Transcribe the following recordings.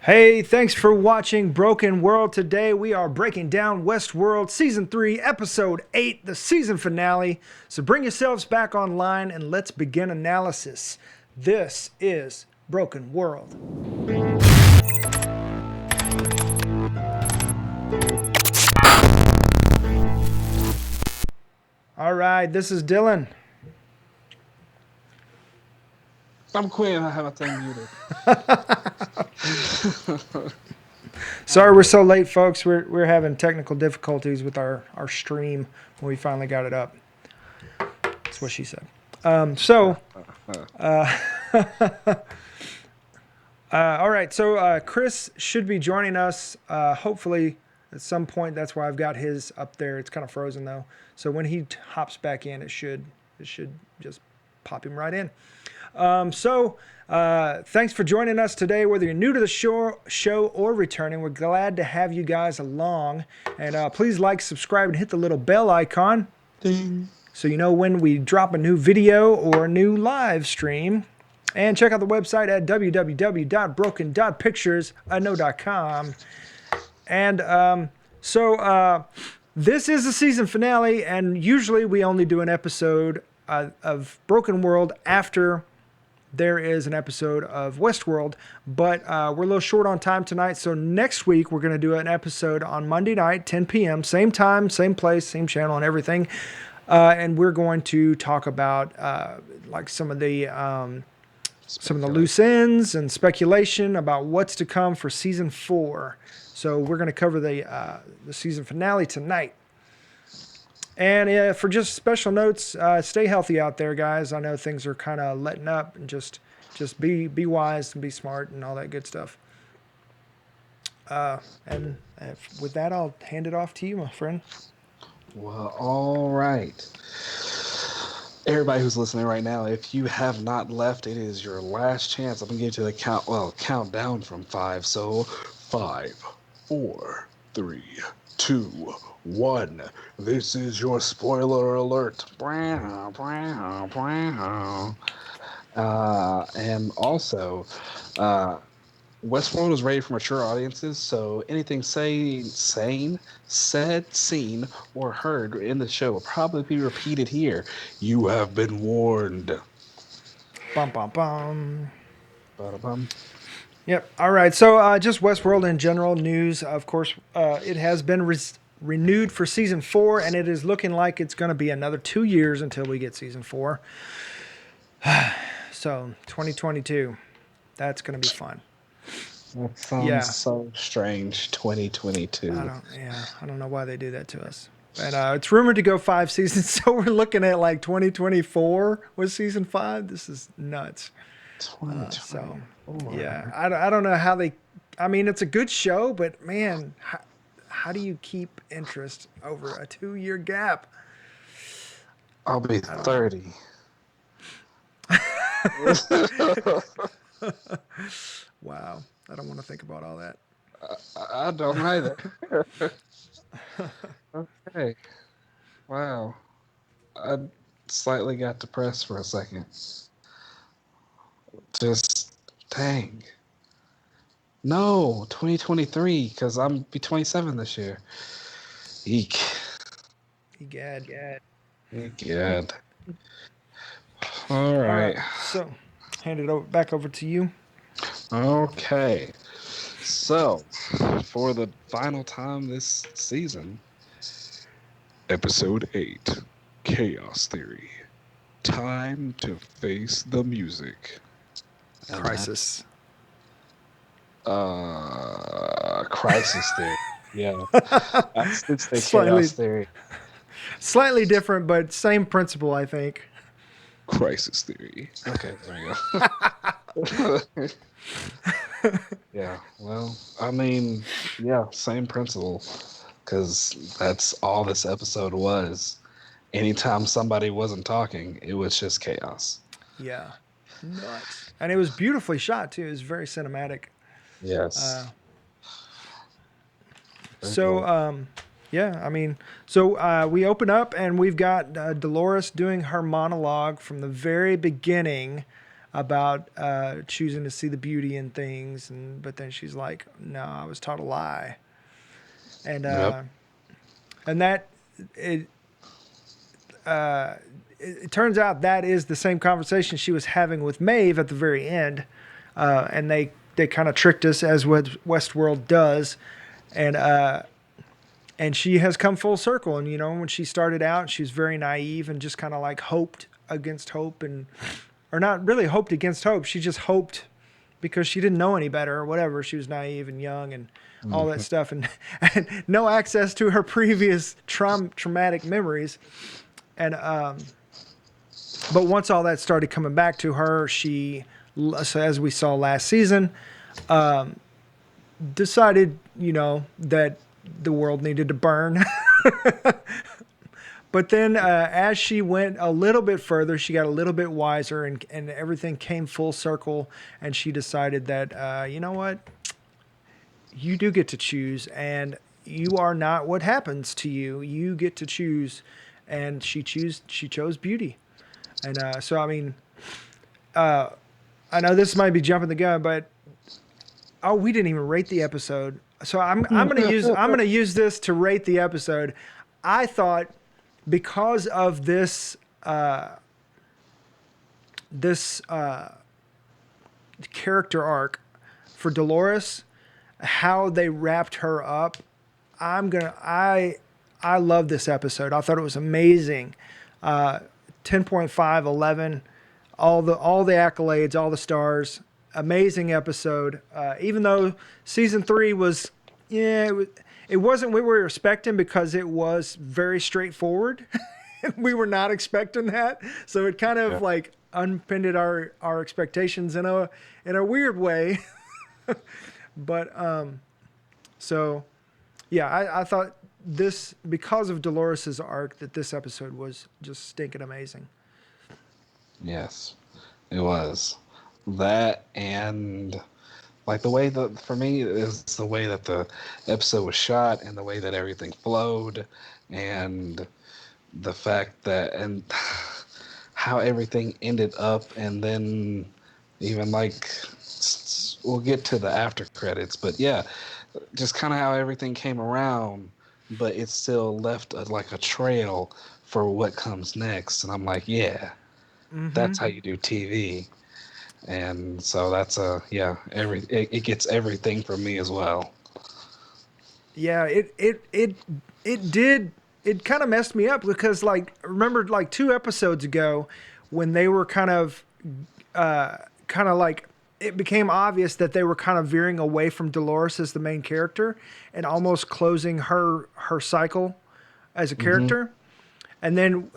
Hey, thanks for watching Broken World. Today we are breaking down Westworld Season 3, Episode 8, the season finale. So bring yourselves back online and let's begin analysis. This is Broken World. All right, this is Dylan. I'm Quin. I have a thing muted. Sorry we're so late, folks. We're having technical difficulties with our stream when we finally got it up. That's what she said. All right, so Chris should be joining us hopefully at some point. That's why I've got his up there. It's kind of frozen though. So when he hops back in, it should just pop him right in. Thanks for joining us today. Whether you're new to the show or returning, we're glad to have you guys along. And please like, subscribe, and hit the little bell icon. Ding. So you know when we drop a new video or a new live stream. And check out the website at www.broken.pictures.com. And this is the season finale, and usually we only do an episode of Broken World after there is an episode of Westworld, but we're a little short on time tonight, so next week we're going to do an episode on Monday night, 10 p.m., same time, same place, same channel and everything, and we're going to talk about like some of the loose ends and speculation about what's to come for season 4. So we're going to cover the season finale tonight. And for just special notes, stay healthy out there, guys. I know things are kind of letting up, and just be wise and be smart and all that good stuff. And with that, I'll hand it off to you, my friend. Well, all right. Everybody who's listening right now, if you have not left, it is your last chance. I'm going to give you the countdown from 5. So 5, 4, 3, 2, 1. This is your spoiler alert. And also, Westworld is rated for mature audiences, so anything said, seen, or heard in the show will probably be repeated here. You have been warned. Bum, bum, bum. Ba-da-bum. Yep. All right. So just Westworld in general news. Of course, it has been renewed for season 4, and it is looking like it's going to be another 2 years until we get season 4. So 2022, that's going to be fun. That sounds so strange. 2022. I don't know why they do that to us. But it's rumored to go 5 seasons, so we're looking at like 2024 with season 5. This is nuts. I don't know how they. I mean, it's a good show, but man, how do you keep interest over a 2-year gap? I'll be 30. Wow. I don't want to think about all that. I don't either. Okay. Wow. I slightly got depressed for a second. Just, dang. No, 2023, because I'm be 27 this year. Eek. Egad. Egad. All right. So, hand it back over to you. Okay. So, for the final time this season, Episode 8, Chaos Theory. Time to face the music. Crisis. Crisis Theory. Yeah. I should say Chaos Theory. Slightly different, but same principle, I think. Crisis Theory. Okay, there you go. Yeah, well, I mean, yeah, same principle. Because that's all this episode was. Anytime somebody wasn't talking, it was just chaos. Yeah. Nuts. And it was beautifully shot, too. It was very cinematic. Yes. We open up and we've got Dolores doing her monologue from the very beginning about choosing to see the beauty in things, but then she's like, no, I was taught a lie. And Yep. and that it it turns out that is the same conversation she was having with Maeve at the very end, and they kind of tricked us as what Westworld does, and she has come full circle. And when she started out, she was very naive and just kind of like hoped against hope, or not really hoped against hope. She just hoped because she didn't know any better or whatever. She was naive and young and all that stuff, and no access to her previous traumatic memories. And but once all that started coming back to her, so as we saw last season, decided, that the world needed to burn. But then as she went a little bit further, she got a little bit wiser, and everything came full circle, and she decided that, you know what? You do get to choose, and you are not what happens to you. You get to choose, and she chose beauty. And so, I mean, I know this might be jumping the gun, but we didn't even rate the episode. So I'm gonna use this to rate the episode. I thought because of this character arc for Dolores, how they wrapped her up, I love this episode. I thought it was amazing. 10.5, 11, all the accolades, all the stars. Amazing episode. Even though season 3 was, it wasn't what we were expecting because it was very straightforward. We were not expecting that, so it kind of like unpinned our expectations in a weird way. But so yeah, I thought this, because of Dolores's arc, that this episode was just stinking amazing. Yes, it was. That, and like the way that, for me, is the way that the episode was shot and the way that everything flowed, and the fact that, and how everything ended up, and then even like, we'll get to the after credits, but yeah, just kind of how everything came around, but it still left like a trail for what comes next. And I'm like, yeah, that's how you do TV. And so that's it gets everything from me as well. Yeah, it kind of messed me up because, like, remember like 2 episodes ago when they were kind of like, it became obvious that they were kind of veering away from Dolores as the main character and almost closing her cycle as a character. And then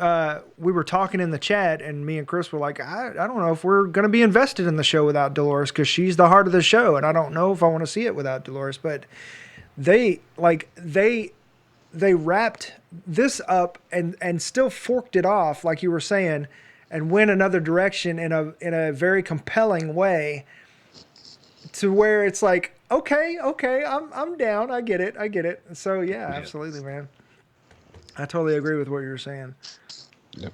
we were talking in the chat, and me and Chris were like, I don't know if we're going to be invested in the show without Dolores, because she's the heart of the show, and I don't know if I want to see it without Dolores. But they wrapped this up and still forked it off, like you were saying, and went another direction in a very compelling way, to where it's like, okay, I'm down, I get it. So yeah, absolutely, man. I totally agree with what you were saying. Yep.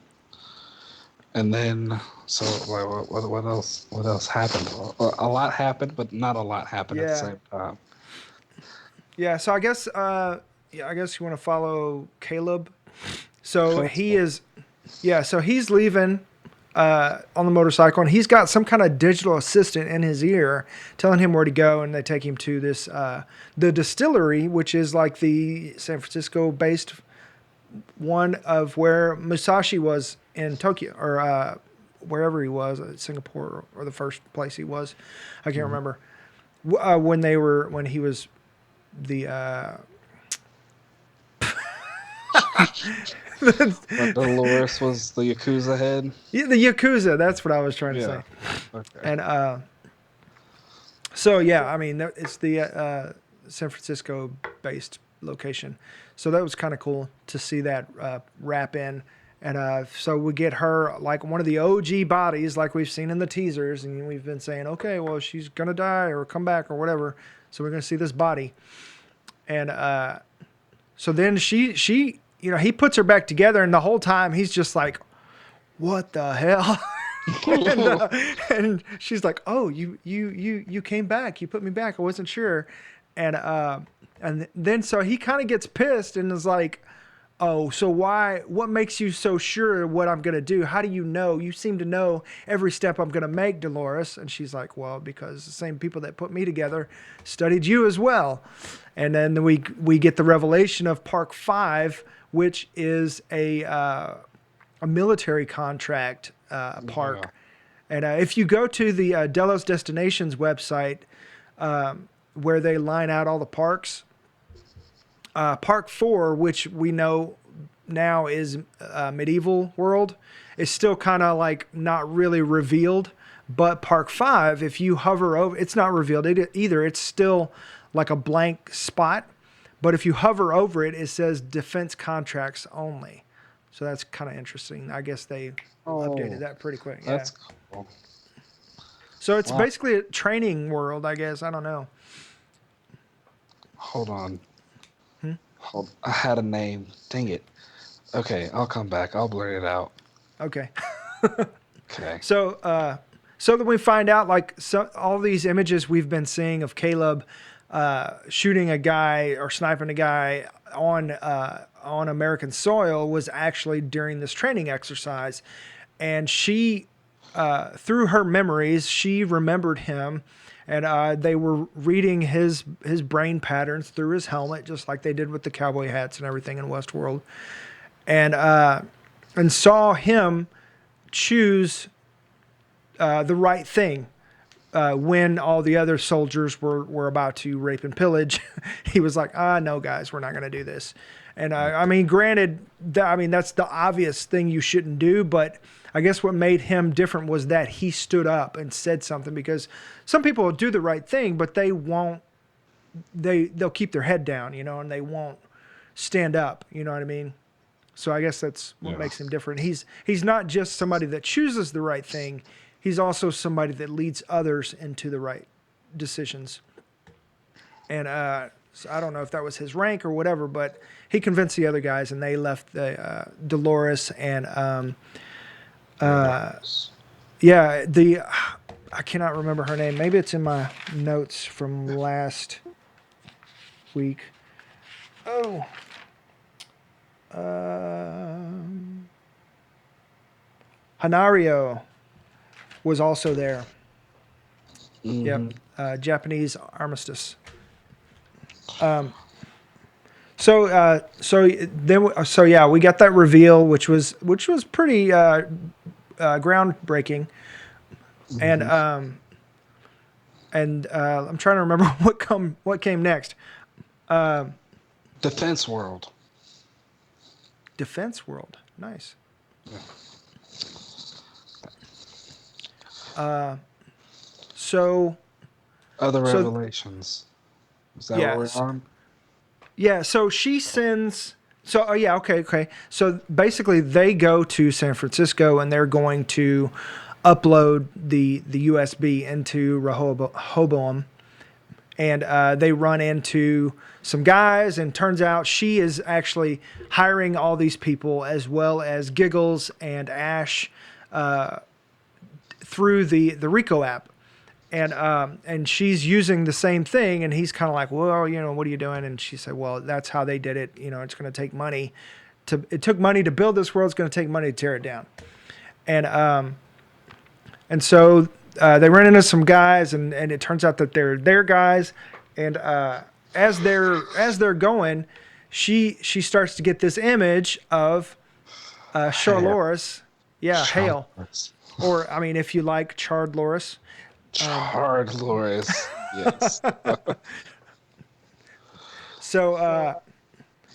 And then, so what else? What else happened? A lot happened, but not a lot happened at the same time. Yeah. So I guess you want to follow Caleb. So he is, so he's leaving on the motorcycle, and he's got some kind of digital assistant in his ear telling him where to go, and they take him to this the distillery, which is like the San Francisco based one of where Musashi was in Tokyo, or wherever he was, Singapore, or the first place he was. I can't remember. When he was the But Dolores was the Yakuza head? Yeah, the Yakuza, that's what I was trying to say. Okay. And so yeah, I mean, it's the San Francisco based location. So that was kind of cool to see that wrap in. And so we get her like one of the OG bodies, like we've seen in the teasers, and we've been saying, okay, well, she's gonna die or come back or whatever. So we're gonna see this body. And so then she he puts her back together, and the whole time he's just like, what the hell? and, uh, and she's like, "Oh, you came back. You put me back. I wasn't sure." And then so he kind of gets pissed and is like, "Oh, so why? What makes you so sure what I'm gonna do? How do you know? You seem to know every step I'm gonna make, Dolores." And she's like, "Well, because the same people that put me together studied you as well." And then we get the revelation of Park Five, which is a military contract Yeah. park. And if you go to the Delos Destinations website, where they line out all the parks, Park 4, which we know now is Medieval World, is still kind of like not really revealed. But Park 5, if you hover over, it's not revealed either. It's still like a blank spot. But if you hover over it, it says defense contracts only. So that's kind of interesting. I guess they updated Oh, that pretty quick. Yeah. that's cool. So it's Wow. basically a training world, I guess. I don't know. Hold on. Hmm? Hold. I had a name. Dang it. Okay, I'll come back. I'll blur it out. Okay. Okay. So that we find out, like, so all these images we've been seeing of Caleb shooting a guy or sniping a guy on American soil was actually during this training exercise, and she, through her memories, she remembered him, and they were reading his brain patterns through his helmet, just like they did with the cowboy hats and everything in Westworld, and and saw him choose the right thing when all the other soldiers were about to rape and pillage. He was like, no, guys, we're not going to do this. And I mean, granted, I mean, that's the obvious thing you shouldn't do, but I guess what made him different was that he stood up and said something, because some people will do the right thing, but they won't, they'll keep their head down, you know, and they won't stand up, you know what I mean? So I guess that's what Yeah. makes him different. He's not just somebody that chooses the right thing. He's also somebody that leads others into the right decisions. And so I don't know if that was his rank or whatever, but he convinced the other guys, and they left the Dolores and Yes. yeah, the I cannot remember her name. Maybe it's in my notes from last week. Oh, Hanario was also there. Yep, Hmm. Japanese armistice. So yeah, we got that reveal, which was pretty groundbreaking, and Hmm. I'm trying to remember what came next. Defense World. Defense World, nice. Yeah. So Other so revelations. Is that what yeah, we're on? yeah. So she sends. So oh yeah, okay. So basically, they go to San Francisco, and they're going to upload the USB into Rehoboam, and they run into some guys, and turns out she is actually hiring all these people, as well as Giggles and Ash, through the Rico app. And she's using the same thing, and he's kind of like, well, you know, what are you doing? And she said, well, that's how they did it. You know, it's going to take money. It took money to build this world. It's going to take money to tear it down. And so they run into some guys, and it turns out that they're their guys. And as they're going, she starts to get this image of Hair. Charloris, yeah, Hale, Charles. or I mean, if you like, Chard Loris. Charred Loris. Yes. So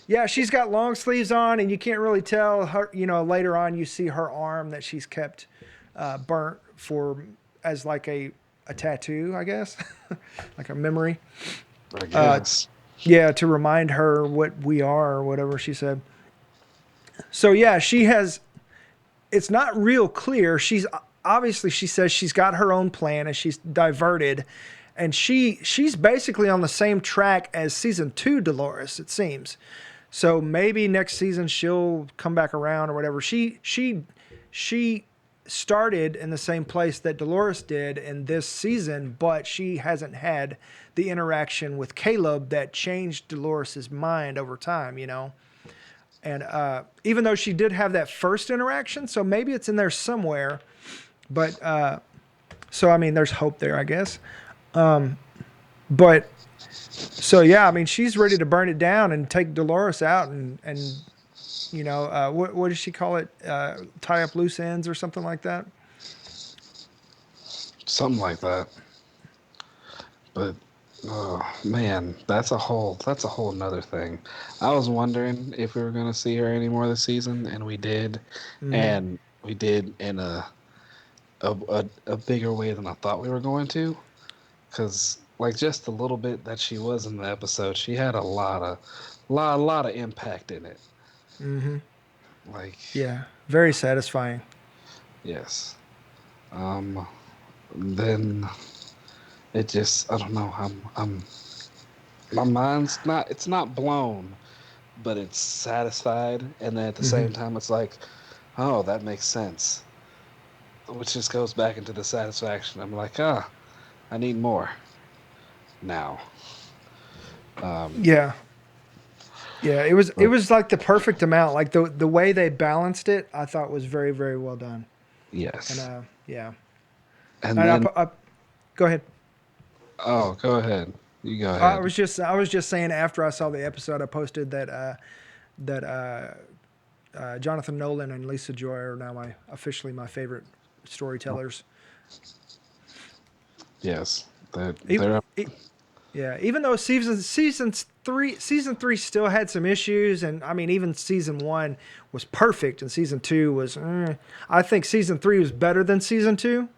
yeah, she's got long sleeves on, and you can't really tell her. You know, later on, you see her arm that she's kept burnt for as like a tattoo, I guess, like a memory. I guess. Yeah, to remind her what we are or whatever she said. So yeah, she has. It's not real clear. She's obviously, she says she's got her own plan, and she's diverted, and she's basically on the same track as season 2 Dolores, it seems. So maybe next season she'll come back around or whatever. She started in the same place that Dolores did in this season, but she hasn't had the interaction with Caleb that changed Dolores's mind over time, you know? And even though she did have that first interaction, so maybe it's in there somewhere, but so, I mean, there's hope there, I guess. But so, yeah, I mean, she's ready to burn it down and take Dolores out and you know, what does she call it? Tie up loose ends or something like that. Something like that. But oh man, that's a whole nother thing. I was wondering if we were gonna see her anymore this season, and we did, Mm-hmm. and we did in a bigger way than I thought we were going to. Because like just the little bit that she was in the episode, she had a lot of impact in it. Mm-hmm. Like Yeah, very satisfying. yes. Um. Then it just I don't know. I'm my mind's not it's not blown, but it's satisfied, and then at the Mm-hmm. same time it's like, oh, that makes sense, which just goes back into the satisfaction. I'm like, I need more now. um Yeah, yeah. It but was like the perfect amount. Like the way they balanced it, I thought was very very well done. And yes. yeah. And And then go ahead. oh, go ahead, you go ahead. I was just saying after I saw the episode, I posted that that Jonathan Nolan and Lisa Joy are now officially my favorite storytellers. Yes, that E- they're e- yeah, even though season three still had some issues, and I mean even season one was perfect, and season two was. I think season three was better than season two,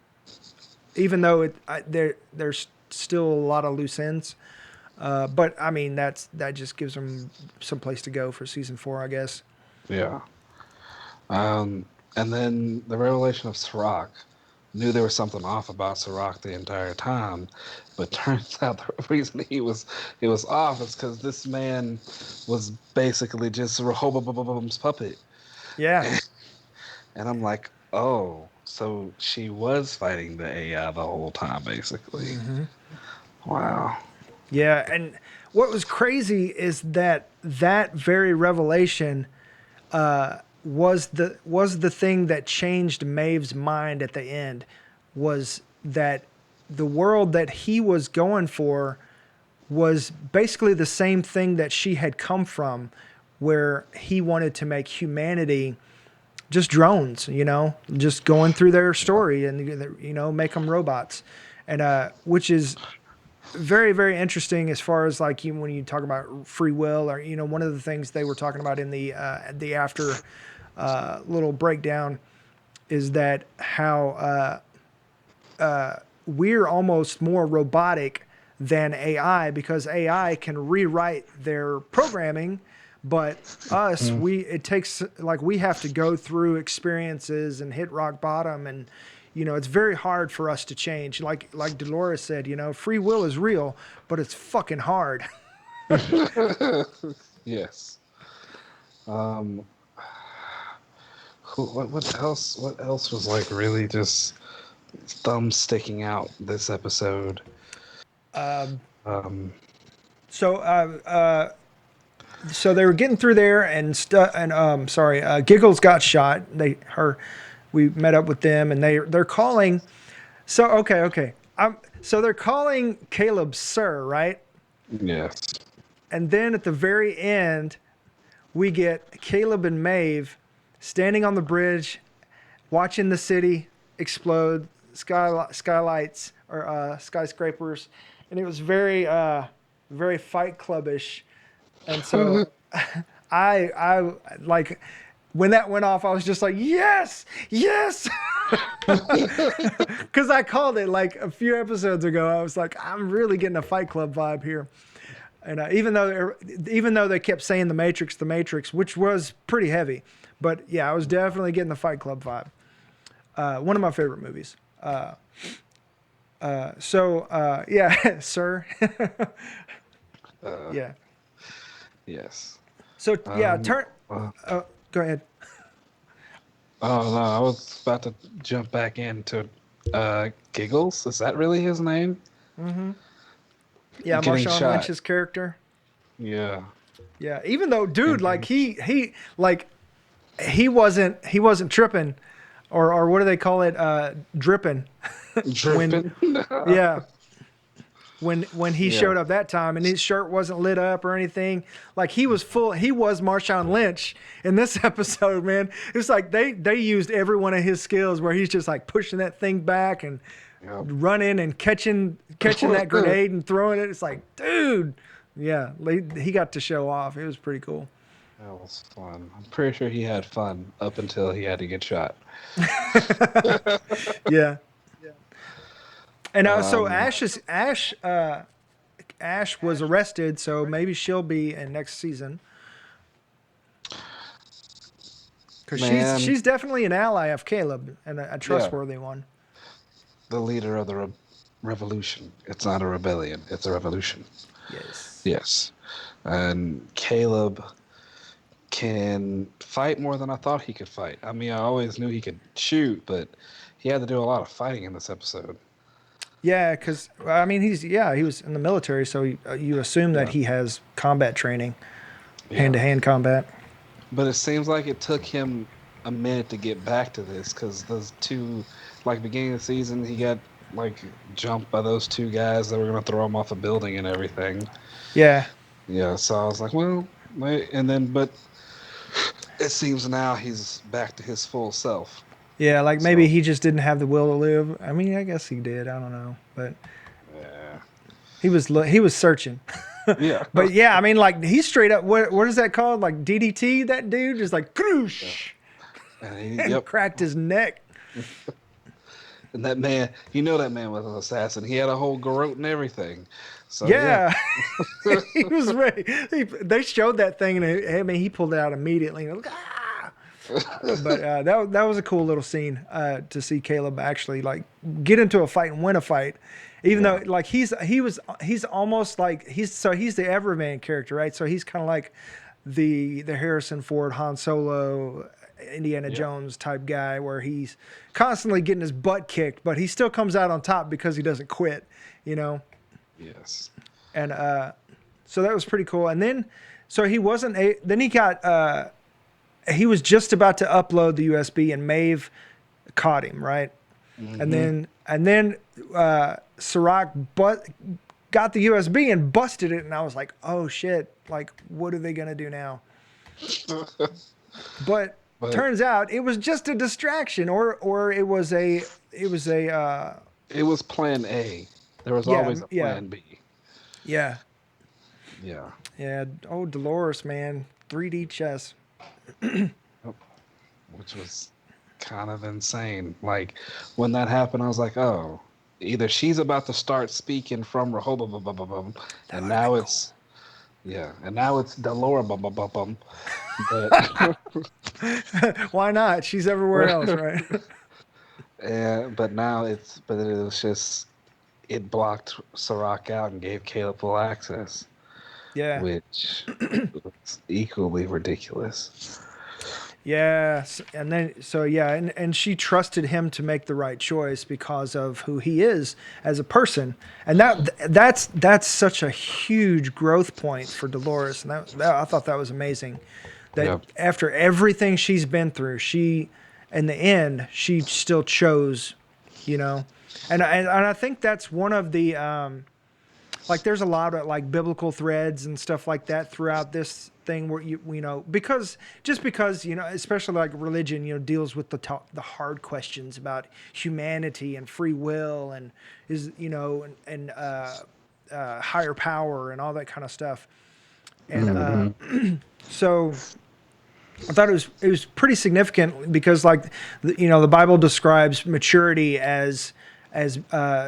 even though there's still a lot of loose ends. But I mean that just gives them some place to go for season four, I guess. yeah. Um, and then the revelation of Sirach. Knew there was something off about Sirach the entire time, but turns out the reason he was off is because this man was basically just Rehoboam's puppet. Yeah. And I'm like, oh, so she was fighting the AI the whole time, basically. Hmm. Wow. Yeah, and what was crazy is that very revelation was the thing that changed Maeve's mind at the end. Was that the world that he was going for was basically the same thing that she had come from, where he wanted to make humanity just drones, you know, just going through their story and you know make them robots, and which is very very interesting as far as like even when you talk about free will, or you know one of the things they were talking about in the after little breakdown is that how we're almost more robotic than AI, because AI can rewrite their programming, but us, Mm, it takes like we have to go through experiences and hit rock bottom, and you know it's very hard for us to change. Like Dolores said, you know, free will is real, but it's fucking hard. yes. Um, what else was like really just thumb sticking out this episode? Um, Um, so so they were getting through there, and sorry, Giggles got shot. We met up with them, and they're calling. So okay. So they're calling Caleb Sir, right? yes. And then at the very end, we get Caleb and Maeve standing on the bridge, watching the city explode, skylights or skyscrapers, and it was very Fight Clubbish. And so I like when that went off, I was just like, yes, yes. Because I called it like a few episodes ago. I was like, I'm really getting a Fight Club vibe here. And even though they kept saying the Matrix, which was pretty heavy, but yeah, I was definitely getting the Fight Club vibe. One of my favorite movies. Yeah, sir. uh, Yeah. yes. So yeah, Um, uh, Go ahead. Oh no, I was about to jump back into Giggles. Is that really his name? Mm-hmm. Yeah, Getting Marshawn shot. Lynch's character. Yeah. Yeah, even though, dude, And like like he wasn't tripping, or what do they call it? Dripping. when dripping. yeah, when he Yeah. showed up that time and his shirt wasn't lit up or anything, like he was full. He was Marshawn Lynch in this episode, man. It's like they used every one of his skills where he's just like pushing that thing back and Yep. running and catching that grenade and throwing it. It's like, dude, yeah, he got to show off. It was pretty cool. That was fun. I'm pretty sure he had fun up until he had to get shot. Yeah. And so Um, Ash was arrested, so maybe she'll be in next season because she's man, she's definitely an ally of Caleb and a yeah, trustworthy one. the leader of the revolution. It's not a rebellion. It's a revolution. Yes. Yes. And Caleb can fight more than I thought he could fight. I mean, I always knew he could shoot, but he had to do a lot of fighting in this episode. Yeah, because I mean he was in the military, so you assume that Yeah. he has combat training, hand Yeah. to hand combat. But it seems like it took him a minute to get back to this because those two, like beginning of the season, he got like jumped by those two guys that were gonna throw him off a building and everything. Yeah. Yeah, so I was like, well, and then, but it seems now he's back to his full self. Yeah, like maybe So, he just didn't have the will to live. I mean, I guess he did. I don't know, but yeah. he was searching. Yeah. But yeah, I mean, like he straight up. What is that called? Like DDT? That dude just like croosh and Yep. cracked his neck. And that man, that man was an assassin. He had a whole garrote and everything. So, yeah. Yeah, he was ready. They showed that thing, and I mean, he pulled it out immediately. And ah! But that was a cool little scene to see Caleb actually like get into a fight and win a fight, even Yeah. though like he's almost like he's the Everman character, right? So he's kind of like the Harrison Ford, Han Solo, Indiana Yeah. Jones type guy, where he's constantly getting his butt kicked, but he still comes out on top because he doesn't quit, you know. Yes. And so that was pretty cool. And then so he wasn't a then he got he was just about to upload the USB and Maeve caught him, right? Mm-hmm. And then Sirach got the USB and busted it, and I was like, oh shit, like what are they gonna do now? But But turns out it was just a distraction, or it was a it was plan A. There was yeah, always a yeah, plan B. yeah, Yeah. yeah. Oh, Dolores, man, 3D chess. Which was kind of insane. Like when that happened, I was like, oh, either she's about to start speaking from Rehoboam, and now it's and now it's Delora, but Why not? She's everywhere else, right? but now it was just it blocked Sirach out and gave Caleb full access, Yeah. which was equally ridiculous. Yeah. And then, so yeah, and she trusted him to make the right choice because of who he is as a person. And that's such a huge growth point for Dolores. And that I thought that was amazing. That Yep. after everything she's been through, in the end, she still chose, you know. And I think that's one of the, like there's a lot of like biblical threads and stuff like that throughout this thing where you know because especially like religion deals with the hard questions about humanity and free will and and higher power and all that kind of stuff, and so I thought it was pretty significant because like the Bible describes maturity as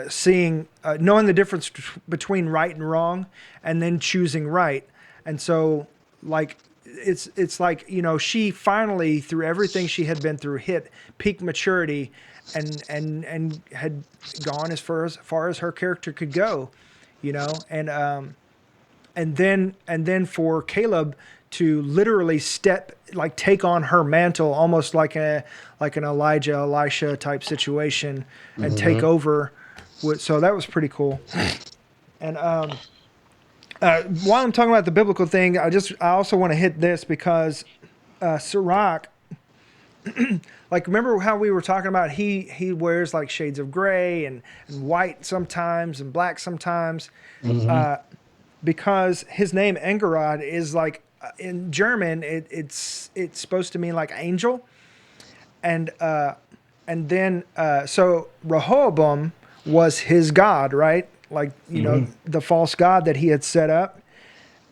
seeing knowing the difference between right and wrong and then choosing right. And so like it's like she finally, through everything she had been through, hit peak maturity and had gone as far as her character could go, and then for Caleb to literally take on her mantle, almost like an Elijah, Elisha type situation, and take over. So that was pretty cool. And while I'm talking about the biblical thing, I also want to hit this because Sirach, like, remember how we were talking about he wears like shades of gray and white sometimes and black sometimes, because his name Engerod is like, in German it's supposed to mean like angel, and then so Rehoboam was his god, right? Like, the false god that he had set up.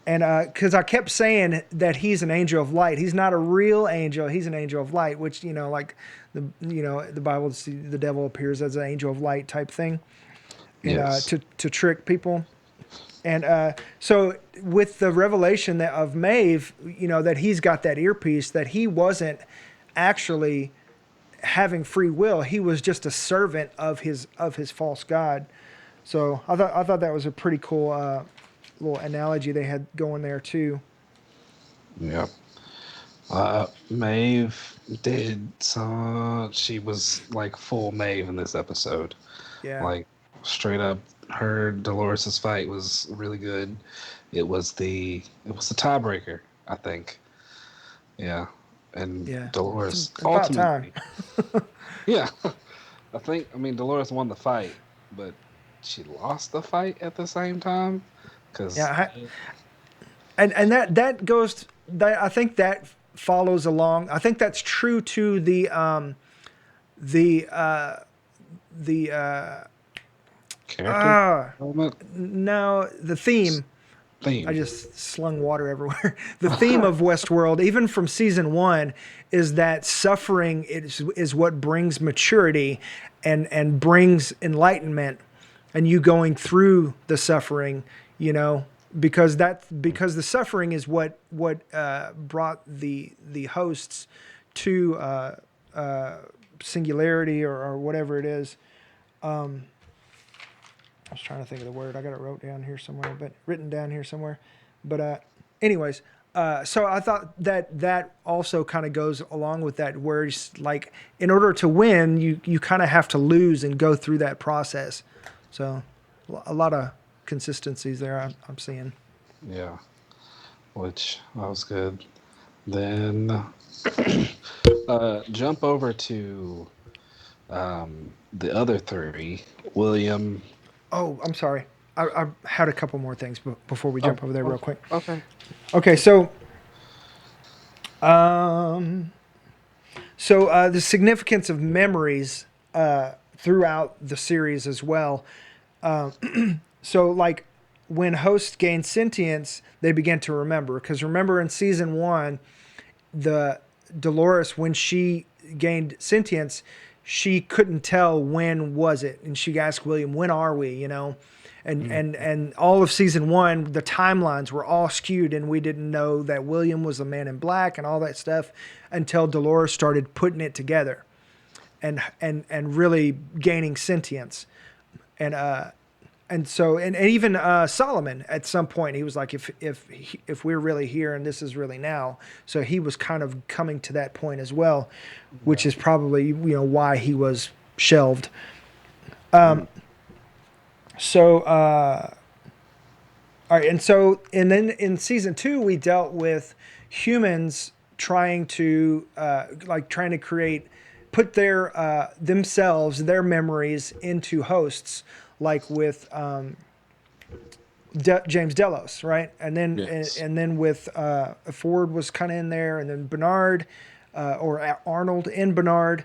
And because I kept saying that he's an angel of light, he's not a real angel. He's an angel of light, which like the Bible, the devil appears as an angel of light type thing, and Yes. to trick people. And so with the revelation of Maeve, that he's got that earpiece, that he wasn't actually having free will. He was just a servant of his false god. So I thought that was a pretty cool little analogy they had going there too. Yeah. Maeve did she was like full Maeve in this episode. Yeah. Like, straight up, her Dolores's fight was really good. It was the tiebreaker, I think. Yeah. And Yeah. Dolores It's about time. Yeah. I mean Dolores won the fight, but she lost the fight at the same time. Yeah. And that goes, that I think that follows along. I think that's true to the character element? no, the theme. Theme. I just slung water everywhere. The theme of Westworld, even from season 1, is that suffering is what brings maturity and brings enlightenment, and you going through the suffering, because the suffering is what brought the hosts to singularity or whatever it is. I was trying to think of the word. I got it written down here somewhere. But anyways, so I thought that also kind of goes along with that, where it's like, in order to win, you kind of have to lose and go through that process. So a lot of consistencies there I'm seeing. Yeah, which that was good. Then jump over to the other three. William. Oh, I'm sorry. I had a couple more things before we jump over there real quick. Okay. Okay, so the significance of memories throughout the series as well. So like, when hosts gain sentience, they begin to remember. Because remember, in season 1, the Dolores, when she gained sentience, she couldn't tell when was it, and she asked William, "When are we?" And all of season 1, the timelines were all skewed, and we didn't know that William was the Man in Black and all that stuff until Dolores started putting it together, and really gaining sentience, and so even Solomon at some point, he was like, if we're really here and this is really now, so he was kind of coming to that point as well, which is probably why he was shelved. All right, and then in season 2, we dealt with humans trying to put their themselves, their memories into hosts, like with James Delos, right? And then Yes. and then with Ford was kind of in there, and then Bernard or Arnold in Bernard.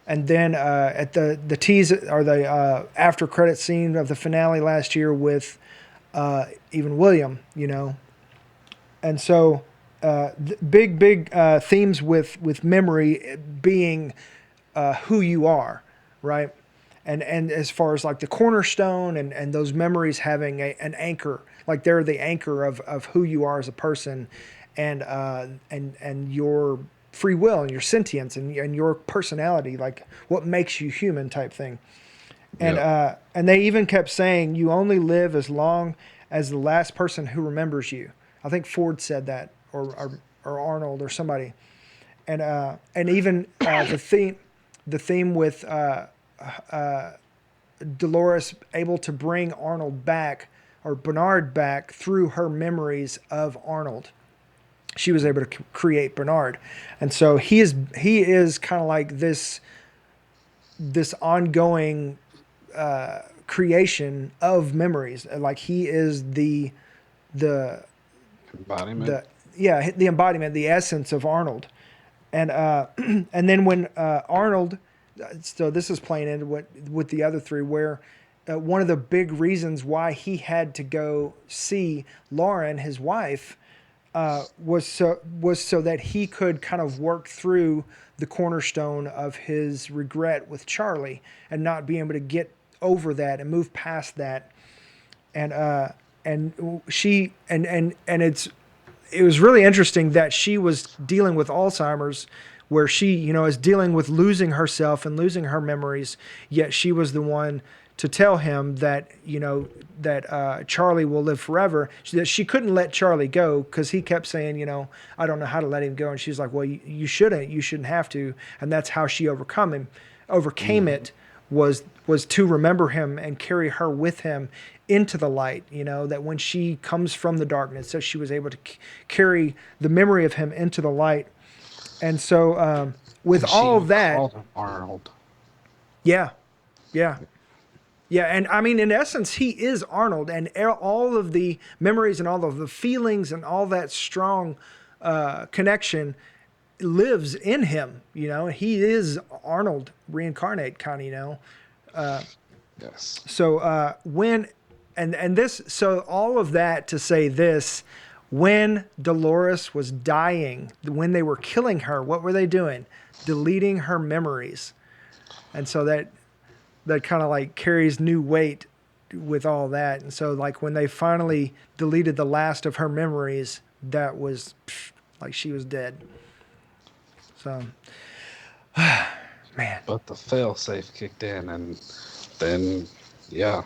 And then at the tease or the after credit scene of the finale last year with even William, and so big themes with memory being who you are, right? And as far as like the cornerstone and those memories having an anchor, like they're the anchor of who you are as a person, and your free will and your sentience and your personality, like what makes you human type thing. And Yeah. and they even kept saying you only live as long as the last person who remembers you. I think Ford said that, or Arnold or somebody, and even the theme with Dolores able to bring Arnold back or Bernard back through her memories of Arnold. She was able to create Bernard, and so he is kind of like this ongoing creation of memories. Like he is the Embodiment. the yeah, the embodiment, the essence of Arnold. And and then when Arnold, so this is playing into what with the other three, where one of the big reasons why he had to go see Lauren, his wife, was so that he could kind of work through the cornerstone of his regret with Charlie and not being able to get over that and move past that. And she and it was really interesting that she was dealing with Alzheimer's, where she, is dealing with losing herself and losing her memories, yet she was the one to tell him that, that Charlie will live forever. That she couldn't let Charlie go because he kept saying, I don't know how to let him go. And she's like, well, you shouldn't. You shouldn't have to. And that's how she overcame it was to remember him and carry her with him into the light, that when she comes from the darkness, so she was able to carry the memory of him into the light. And so with And all she that, called him Arnold. yeah, yeah. Yeah, and I mean, in essence, he is Arnold, and all of the memories and all of the feelings and all that strong connection lives in him. He is Arnold reincarnate, kind of. Yes. So so all of that to say this, when Dolores was dying, when they were killing her, what were they doing? Deleting her memories, and so that kind of like carries new weight with all that. And so like when they finally deleted the last of her memories, that was like she was dead. So, man. But the failsafe kicked in, and then, yeah.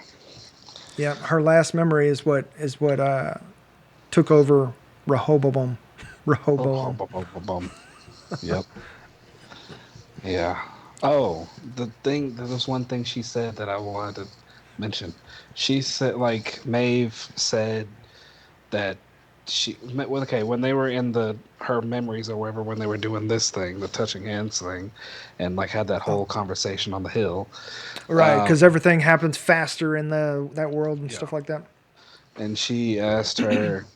Yeah, her last memory is what took over Rehoboam. Rehoboam. Yep. Yeah. Oh, there was one thing she said that I wanted to mention. She said, like, Maeve said that when they were in her memories or whatever, when they were doing this thing, the touching hands thing, and like had that Oh, whole conversation on the hill. right, because everything happens faster in that world and Yeah. stuff like that. And she asked her,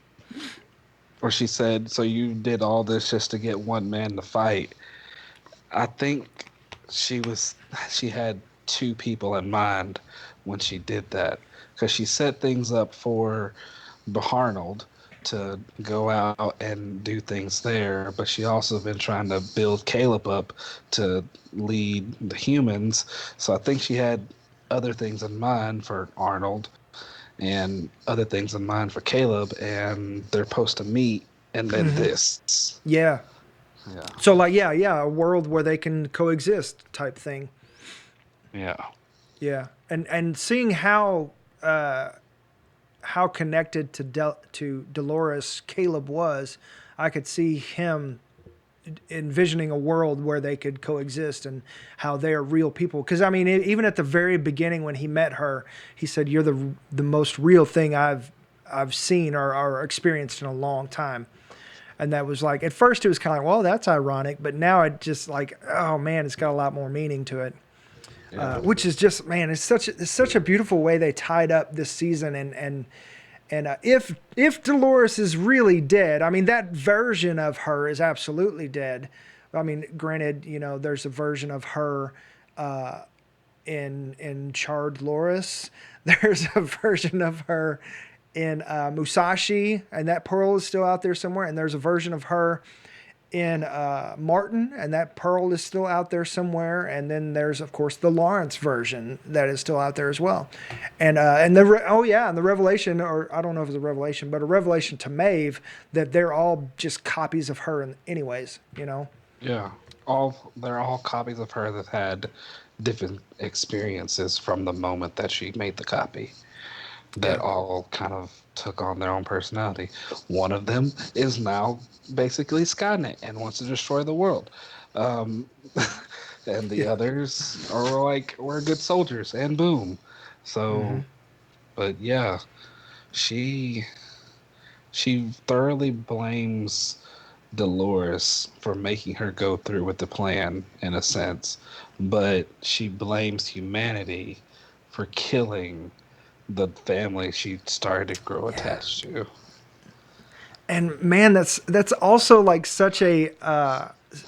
or she said, "So you did all this just to get one man to fight?" I think she had two people in mind when she did that, because she set things up for Beharnold to go out and do things there, but she also been trying to build Caleb up to lead the humans. So I think she had other things in mind for Arnold and other things in mind for Caleb, and they're supposed to meet, and then this. Yeah. Yeah. So like yeah, a world where they can coexist type thing. Yeah. Yeah. And seeing how connected to Dolores Caleb was, I could see him envisioning a world where they could coexist and how they are real people. Because I mean, even at the very beginning when he met her, he said, "You're the most real thing I've seen or experienced in a long time." And that was like, at first it was kind of like, well, that's ironic, but now it just like, oh man, it's got a lot more meaning to it. Yeah. Which is just, man, it's such a beautiful way they tied up this season. And if Dolores is really dead, I mean, that version of her is absolutely dead. I mean, granted, there's a version of her in Charred Loris. There's a version of her in Musashi, and that pearl is still out there somewhere. And there's a version of her in Martin, and that pearl is still out there somewhere. And then there's, of course, the Lawrence version that is still out there as well. And and the revelation, or I don't know if it's a revelation, but a revelation to Maeve that they're all just copies of her, anyways. Yeah. They're all copies of her that had different experiences from the moment that she made the copy. that Yeah. all kind of took on their own personality. One of them is now basically Skynet and wants to destroy the world. Um, and the Yeah. others are like, we're good soldiers, and boom. Hmm. So, but yeah, she she thoroughly blames Dolores for making her go through with the plan in a sense, but she blames humanity for killing the family she started to grow Yeah. attached to. And man, that's also like such a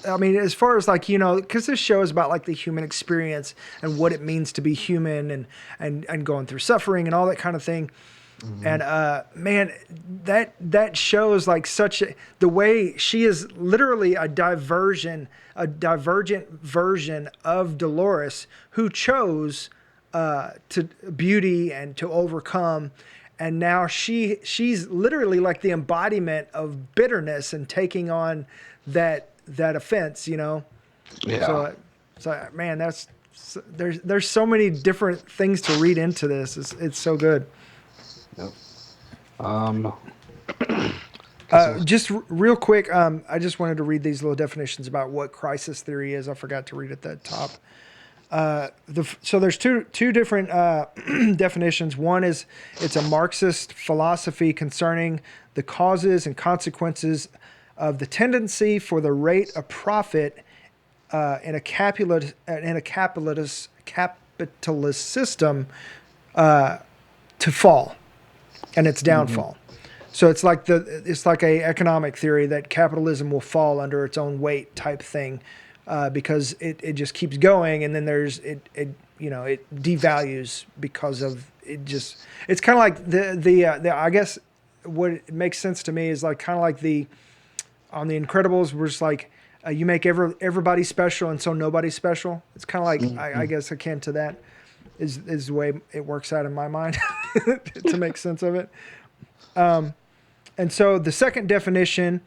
I mean, as far as like, because this show is about like the human experience and what it means to be human, and going through suffering and all that kind of thing. Hmm. And man, that shows like the way she is literally a divergent version of Dolores, who chose to beauty and to overcome. And now she's literally like the embodiment of bitterness and taking on that offense, Yeah. so man, there's so many different things to read into this. It's so good. Yep. Um, guess we'll. Just real quick, I just wanted to read these little definitions about what crisis theory is. I forgot to read at the top. So there's two different definitions. One is it's a Marxist philosophy concerning the causes and consequences of the tendency for the rate of profit in a capitalist system to fall, and its Mhm. downfall. So it's like a economic theory that capitalism will fall under its own weight type thing, because it just keeps going, and then it devalues because of it. It's kind of like the I guess what it makes sense to me is like kind of like the on the Incredibles, where it's like you make everybody special, and so nobody's special. It's kind of like I Mhm. guess akin to that is the way it works out in my mind to make sense of it. And so the second definition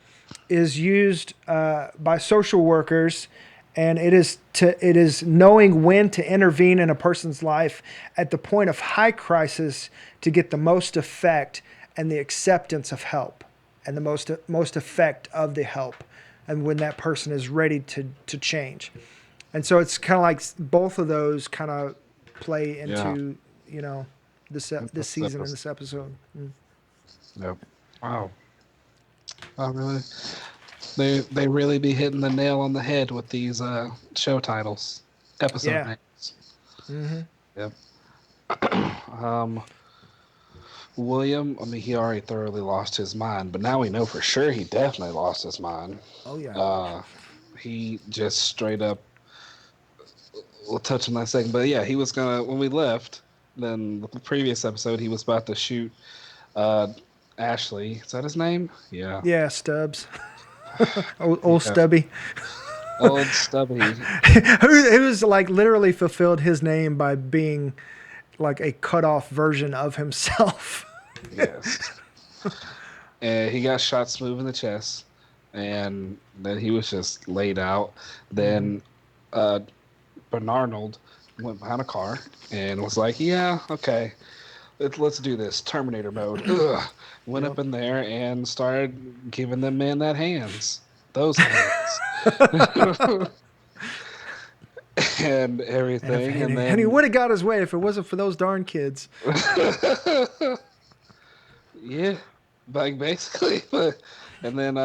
is used by social workers, and it is knowing when to intervene in a person's life at the point of high crisis to get the most effect and the acceptance of help, and the most effect of the help, and when that person is ready to change. And so it's kind of like both of those kind of play Yeah. into this That's season and episode. this episode. Yep. Wow. Oh, really? They really be hitting the nail on the head with these show titles, episode Yeah. names. Hmm. Yep. Um, William, I mean, he already thoroughly lost his mind, but now we know for sure he definitely lost his mind. Oh yeah. Uh, he just straight up. We'll touch on that second, but yeah, he was gonna when we left. Then the previous episode, he was about to shoot uh, Ashley. Is that his name? Yeah. Yeah, Stubbs. old Yeah. Stubby. Old Stubby. Who's like literally fulfilled his name by being like a cut off version of himself. Yes. And he got shot smooth in the chest, and then he was just laid out. Hmm. Then uh, Bernarnold went behind a car and was like, "Yeah, okay, let's do this Terminator mode." Ugh. Went Yep. up in there and started giving them man that hands, those hands, and everything, and And he then would have got his way if it wasn't for those darn kids. yeah, like basically, and then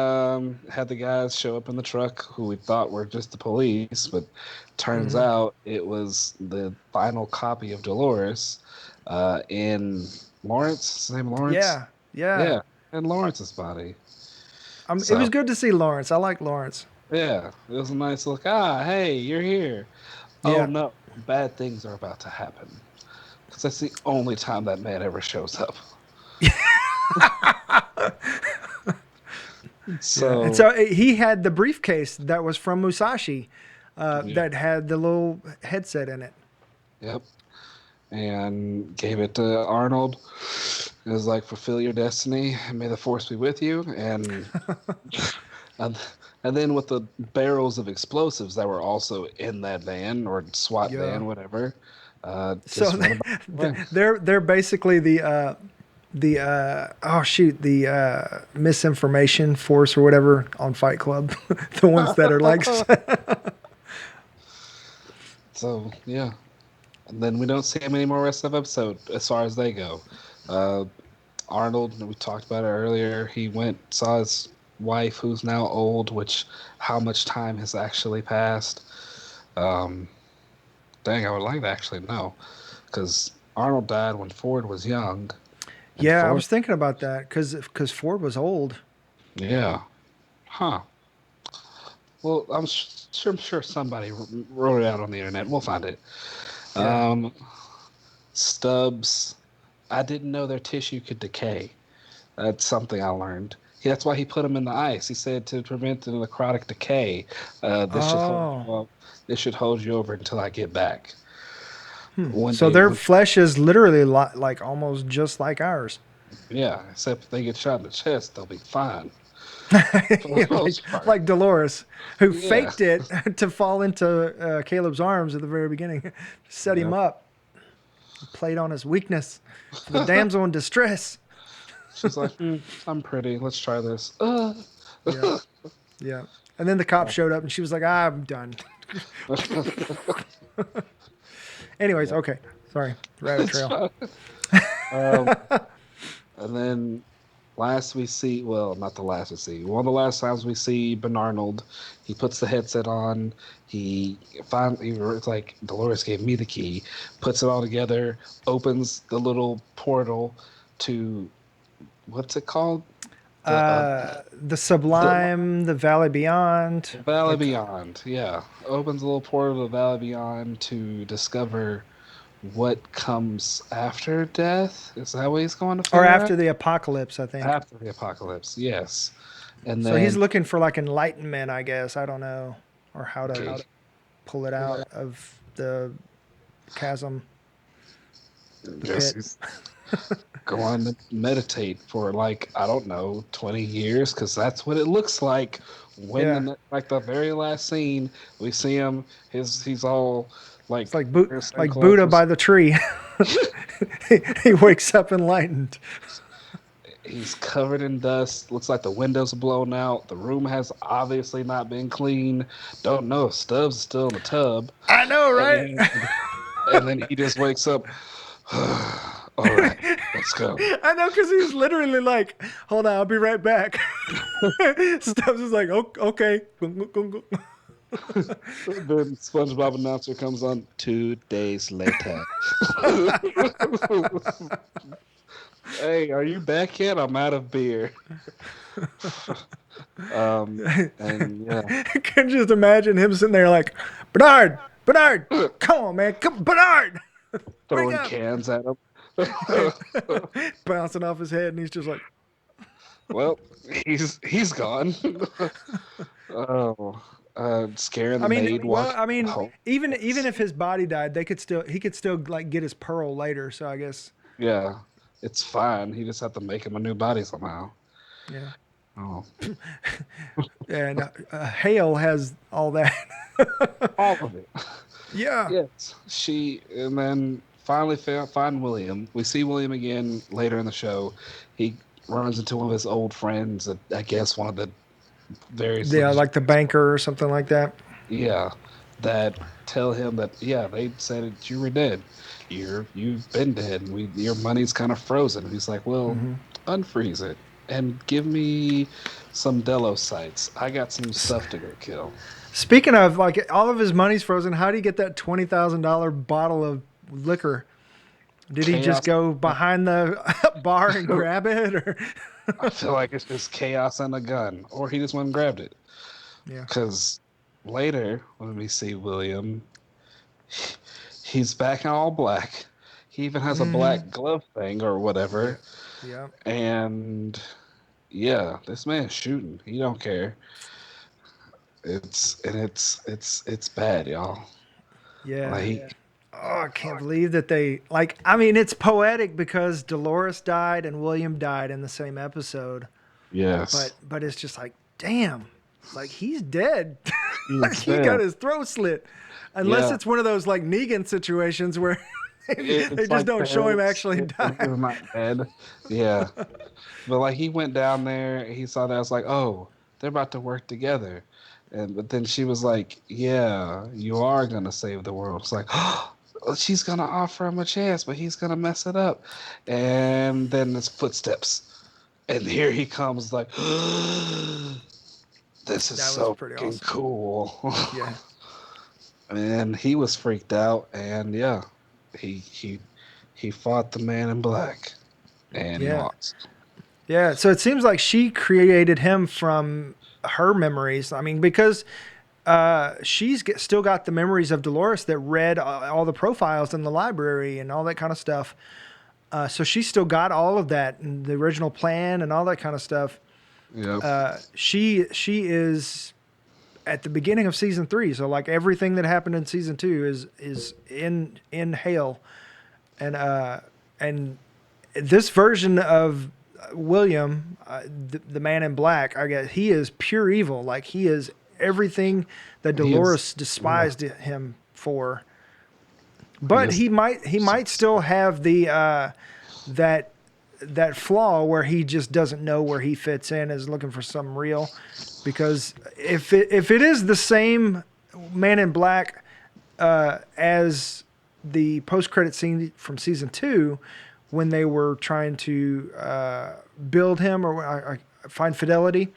had the guys show up in the truck who we thought were just the police, but turns Hmm. out it was the final copy of Dolores in Lawrence. His name Lawrence. Yeah. Yeah. Yeah, in Lawrence's body. It was So good to see Lawrence. I like Lawrence. yeah, it was a nice look. Ah, hey, you're here. Oh Yeah. no, bad things are about to happen. Because that's the only time that man ever shows up. Yeah. And So so he had the briefcase that was from Musashi, yeah, that had the little headset in it. yep. And gave it to Arnold. It was like, fulfill your destiny, and may the force be with you. And, and then with the barrels of explosives that were also in that van or SWAT Yeah. van, whatever, Just So went about their way. they're basically the misinformation force or whatever on Fight Club. The ones that are like, So yeah, and then we don't see him anymore rest of the episode as far as they go. Uh, Arnold, we talked about it earlier. He went saw his wife, who's now old. Which how much time has actually passed? Um, Dang, I would like to actually know, because Arnold died when Ford was young, and yeah, I Ford, was thinking about that because Ford was old. yeah, huh. Well, I'm sure somebody wrote it out on the internet. We'll find it. Yeah. Um, Stubbs, I didn't know their tissue could decay. That's something I learned. That's why he put them in the ice. He said to prevent the necrotic decay. This should hold Oh. you up. This should hold you over until I get back. When So they, their when, flesh is literally like almost just like ours. yeah, except if they get shot in the chest, they'll be fine for the like most part. like Dolores, who Yeah, faked it to fall into Caleb's arms at the very beginning, set him yeah. up, played on his weakness for the damsel in distress. She's like, I'm pretty. Let's try this. Yeah, yeah. And then the cop showed up, and she was like, "I'm done." Anyways, Yeah, okay. Sorry, rabbit it's trail. fine. Um, and then last we see, well, not the last we see. One of the last times we see Bernarnold, he puts the headset on. He finally, it's like Dolores gave me the key, puts it all together, opens the little portal to what's it called? The The Sublime, the Valley Beyond, Valley like Beyond. Yeah, opens a little portal to the Valley Beyond to discover what comes after death. Is that what he's going to or figure out? after the apocalypse, I think. After the apocalypse, yes. And So he's then, looking for like enlightenment, I guess. I don't know, or how to okay, pull it out of the chasm, the just pit. he's going to meditate for like, I don't know, 20 years, because that's what it looks like when Yeah, like the very last scene, we see him, he's all it's like, like Buddha clothes. by the tree. He wakes up enlightened. He's covered in dust. Looks like the windows are blown out. The room has obviously not been cleaned. Don't know if Stubbs is still in the tub. I know, right? And, and then he just wakes up. All right, let's go. I know, because he's literally like, "Hold on, I'll be right back." Stubbs is like, "Okay." Then SpongeBob announcer comes on 2 days later. Hey, are you back yet? I'm out of beer. And yeah, I can just imagine him sitting there like, Bernard, Bernard, come on, man, come, Bernard, wake throwing up, cans at him. bouncing off his head, and he's just like, Well, he's gone. Oh, scaring I the mean, maid well, walk I mean, home. even if his body died, he could still like get his pearl later. So I guess, Yeah, it's fine. He just have to make him a new body somehow. yeah. Oh, And Hale has all that. all of it. Yeah. Yes, and then finally find William. We see William again later in the show. He runs into one of his old friends. I guess one of the various Yeah, like the luxurious. banker or something like that. Yeah, that tell him that they said that you were dead. You've been dead. Your money's kind of frozen. He's like, well, Hmm. unfreeze it and give me some Delos sites. I got some stuff to go kill. Speaking of, like, all of his money's frozen, how do you get that $20,000 bottle of liquor? Did he just Chaos. go behind the bar and grab it, or? I feel like it's just chaos and a gun, or he just went and grabbed it. Yeah. Because later, when we see William, he's back in all black. He even has a Hmm. black glove thing or Yeah. whatever. Yeah. And yeah, this man's shooting. He don't care. It's bad, y'all. Yeah. Like Oh, I can't believe that they like. I mean, it's poetic because Dolores died and William died in the same episode, yes, but it's just like, damn. It's like he's dead. Like He's he got dead. his throat slit. Unless Yeah, it's one of those like Negan situations where they it's just like don't the show him head actually slit and die. he's not dead. Yeah, but like he went down there, he saw that. I was like, oh, they're about to work together. And but then she was like, yeah, you are gonna save the world. It's like, oh, she's gonna offer him a chance, but he's gonna mess it up. And then it's footsteps, and here he comes, like, this is That was so pretty fucking awesome. cool. Yeah. And he was freaked out, and yeah, he he he fought the man in black, and he Yeah. lost. Yeah. So it seems like she created him from her memories. I mean, because still got the memories of Dolores that read all the profiles in the library and all that kind of stuff. So she still got all of that and the original plan and all that kind of stuff. Yep. She is at the beginning of season 3. So like everything that happened in season 2 is in Hale, and this version of William, the Man in Black, I guess he is pure evil. Like he is everything that He is. Dolores Yeah. despised him for. He But is. he might still have the that that flaw where he just doesn't know where he fits in, is looking for something real. Because if it is the same Man in Black as the post credit scene from season 2, when they were trying to build him or find fidelity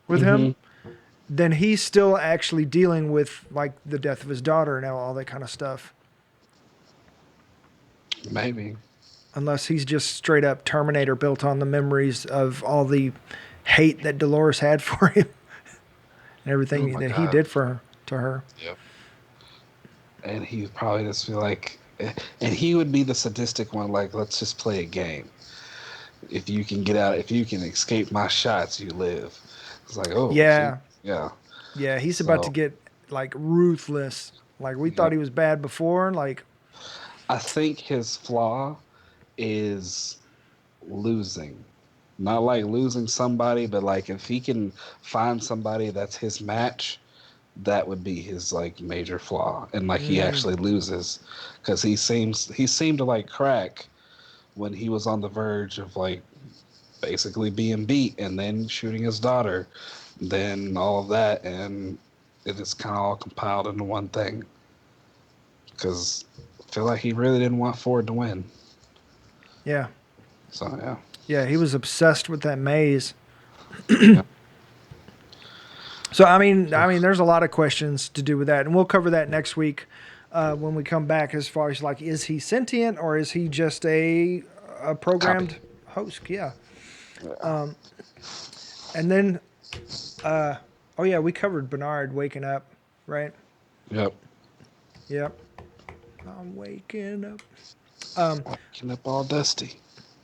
with him, Hmm. then he's still actually dealing with like the death of his daughter and all that kind of stuff. Maybe. Unless he's just straight up Terminator built on the memories of all the hate that Dolores had for him and Oh everything my that he god. did for her, to her. Yep. And he probably just feel like, and he would be the sadistic one. Like, let's just play a game. If you can get out, if you can escape my shots, you live. It's like, oh, gee, Yeah, yeah. yeah, he's about to So, get like ruthless. Like we thought yep. he was bad before. Like, I think his flaw is losing. Not like losing somebody, but like if he can find somebody that's his match, that would be his like major flaw. And like he mm, actually loses because he seemed to like crack when he was on the verge of like basically being beat and then shooting his daughter, then all of that, and it is kind of all compiled into one thing. Because I feel like he really didn't want Ford to win. yeah, So yeah, yeah, he was obsessed with that maze. yeah. So I mean, there's a lot of questions to do with that, and we'll cover that next week when we come back. As far as like, is he sentient or is he just a Copy. programmed host? Yeah, Yeah. and then oh yeah, we covered Bernard waking up, right? Yep. Yep, I'm waking up. Waking up all dusty.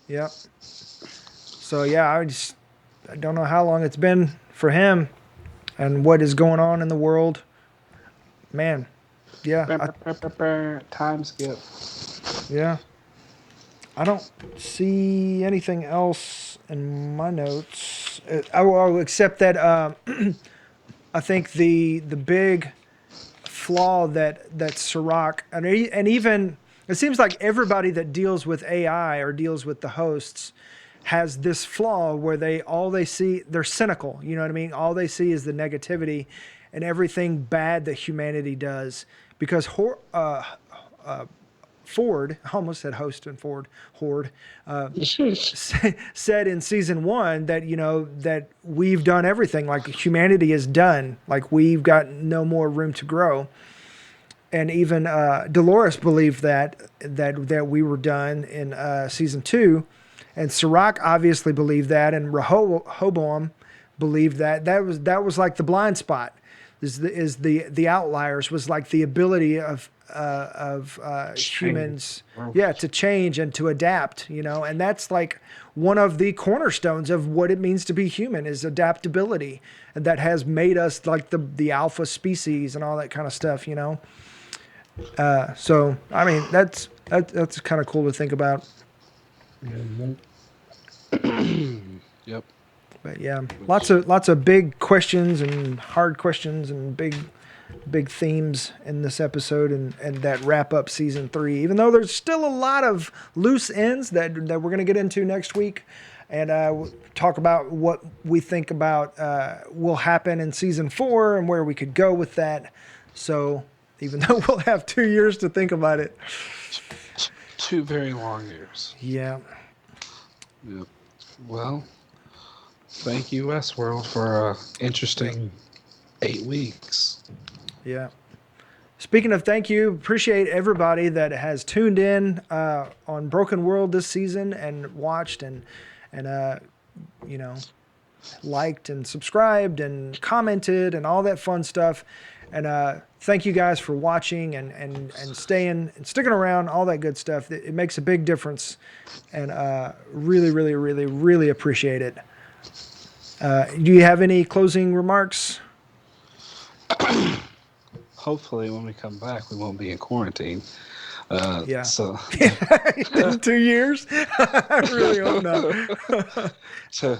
Yep. So yeah, I don't know how long it's been for him and what is going on in the world, man. Yeah, Time skip. yeah. I don't see anything else in my notes. Except that I think the big flaw that Sirach and even it seems like everybody that deals with AI or deals with the hosts has this flaw where they see they're cynical. You know what I mean? All they see is the negativity and everything bad that humanity does because Ford, I almost said host and Ford, Horde, said in season 1 that, that we've done everything, like humanity is done, like we've got no more room to grow. And even Dolores believed that we were done in season 2. And Sirach obviously believed that, and Rehoboam believed that. That was like the blind spot. Is the outliers was like the ability of Change. humans, yeah, to change and to adapt, and that's like one of the cornerstones of what it means to be human is adaptability, and that has made us like the alpha species and all that kind of stuff. So I mean that's kind of cool to think about. Yep. But yeah, lots of big questions and hard questions and big themes in this episode and that wrap up season 3. Even though there's still a lot of loose ends that we're gonna get into next week, and we'll talk about what we think about will happen in season 4 and where we could go with that. So even though we'll have 2 years to think about it, 2 very long years. Yeah. Yep. Well, thank you, Westworld, for interesting 8 weeks. Yeah. Speaking of thank you, appreciate everybody that has tuned in on Broken World this season and watched and you know, liked and subscribed and commented and all that fun stuff. And thank you guys for watching and staying and sticking around, all that good stuff. It makes a big difference, and really, really, really, really appreciate it. Do you have any closing remarks? Hopefully, when we come back, we won't be in quarantine. Yeah. So in 2 years, I really hope not.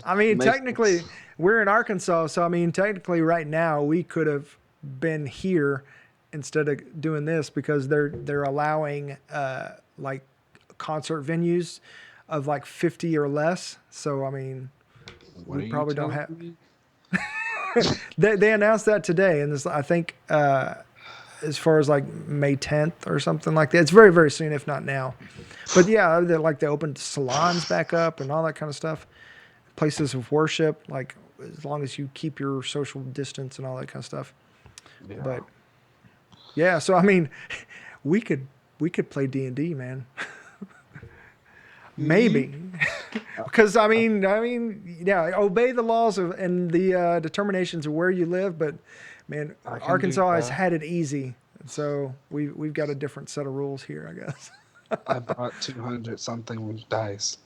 I mean, technically, we're in Arkansas, so I mean, technically, right now we could have been here instead of doing this because they're allowing like concert venues of like 50 or less. So I mean, we probably don't have. They announced that today, and this I think. As far as like May 10th or something like that. It's very, very soon, if not now. But yeah, they opened salons back up and all that kind of stuff. Places of worship, like as long as you keep your social distance and all that kind of stuff. Yeah. But yeah, so I mean, we could play D&D, man. Maybe. Because I mean, yeah, obey the laws and the determinations of where you live, but man, Arkansas has had it easy, so we've got a different set of rules here, I guess. I bought 200 something dice.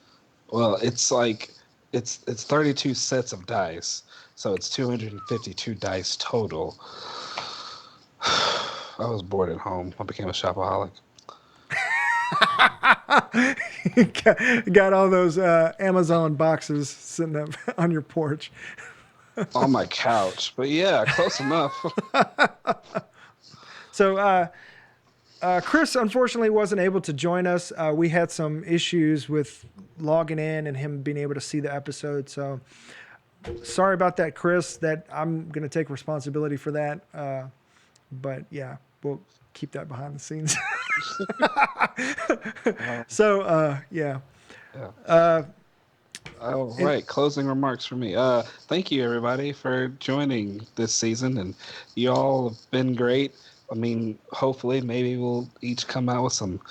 Well, it's like it's 32 sets of dice, so it's 252 dice total. I was bored at home. I became a shopaholic. Got all those Amazon boxes sitting up on your porch. On my couch, but yeah, close enough. So Chris unfortunately wasn't able to join us. We had some issues with logging in and him being able to see the episode, so sorry about that, Chris. That I'm going to take responsibility for that, but yeah, we'll keep that behind the scenes. So yeah. Oh, right. Closing remarks for me. Thank you, everybody, for joining this season, and you all have been great. I mean, hopefully, maybe we'll each come out with some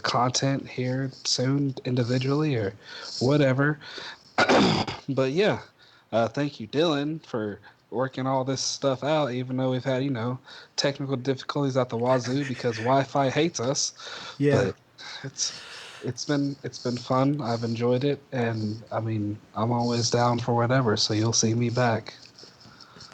content here soon, individually or whatever. But yeah, thank you, Dylan, for working all this stuff out, even though we've had, technical difficulties at the wazoo because Wi-Fi hates us. Yeah. But it's been fun. I've enjoyed it, and I mean, I'm always down for whatever. So you'll see me back.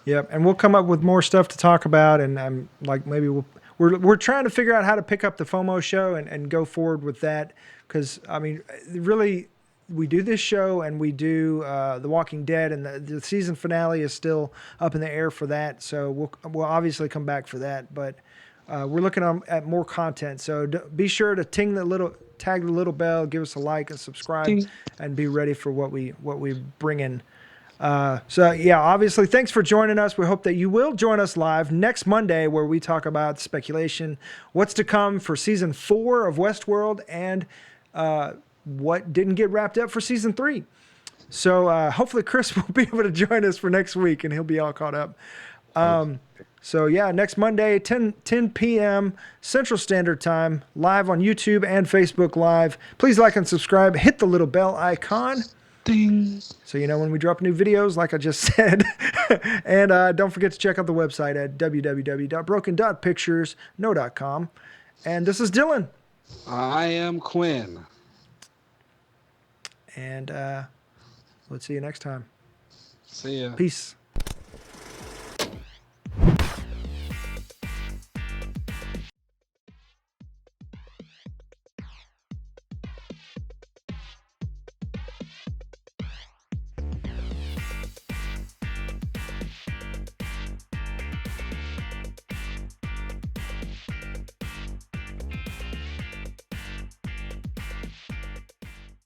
Yep, and we'll come up with more stuff to talk about, and like maybe we're trying to figure out how to pick up the FOMO show and go forward with that, because I mean, really, we do this show and we do The Walking Dead, and the season finale is still up in the air for that. So we'll obviously come back for that, but we're looking at more content. So be sure to tag the little bell, give us a like and subscribe, and be ready for what we bring in. So yeah, obviously, thanks for joining us. We hope that you will join us live next Monday, where we talk about speculation, what's to come for season 4 of Westworld, and what didn't get wrapped up for season 3. So hopefully Chris will be able to join us for next week, and he'll be all caught up. So yeah, next Monday, 10 p.m. Central Standard Time, live on YouTube and Facebook Live. Please like and subscribe. Hit the little bell icon. Ding. So you know when we drop new videos, like I just said. And don't forget to check out the website at www.broken.pictures.com. And this is Dylan. I am Quin. And let's see you next time. See ya. Peace.